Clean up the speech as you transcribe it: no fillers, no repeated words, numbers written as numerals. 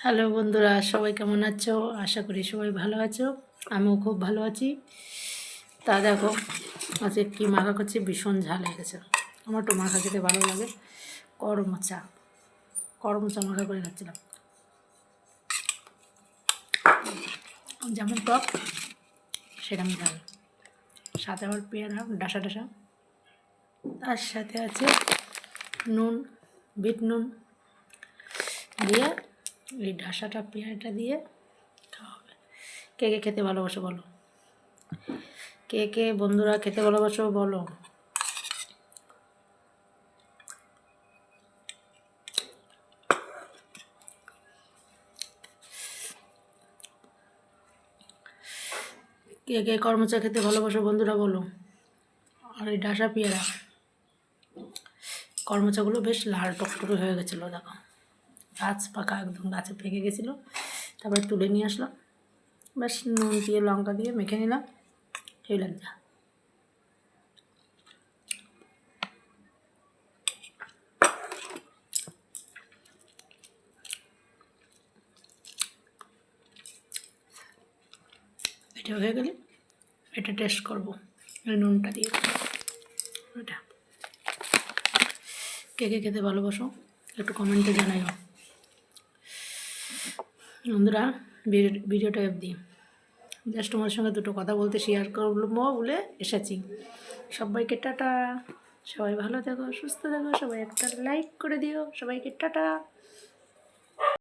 Hello বন্ধুরা, সবাই কেমন আছো? আশা করি সবাই ভালো আছো। আমিও খুব ভালো আছি। তা দেখো, আজকে কী মাখা করছি, ভীষণ ঝাল হয়ে গেছে। আমার তো মাখা খেতে ভালো লাগে। করমচা করমচা মাখা করে খাচ্ছিলাম। যেমন টক সেরকম ঝাল, সাথে আবার পেয়ারা ডাসা ডাসা, তার সাথে আছে নুন, বিট নুন দিয়ে এই ডাসাটা পেয়ারাটা দিয়ে খাওয়া হবে। কে কে খেতে ভালোবাসো বলো? কে কে বন্ধুরা খেতে ভালোবাসো বলো? কে কে করমচা খেতে ভালোবাসো বন্ধুরা বলো? আর এই ডাসা পেয়ারা, করমচাগুলো বেশ লাল টকটকে হয়ে গেছিলো। দেখো, গাছ পাকা, একদম গাছে পেকে গেছিলো। তারপরে তুলে নিয়ে আসলাম, বেশ নুন দিয়ে লঙ্কা দিয়ে মেখে নিলাম। এই লাগছে। এটা হয়ে গেলে এটা টেস্ট করবো এই নুনটা দিয়ে। এটা কে কে খেতে ভালোবাসো একটু কমেন্টে জানাইও বন্ধুরা। ভিডিওটা অবধি জাস্ট তোমার সঙ্গে দুটো কথা বলতে শেয়ার করবো বলে এসেছি। সবাইকে টাটা, সবাই ভালো থাকো, সুস্থ থাকো, সবাই একটা লাইক করে দিও, সবাইকে টাটা।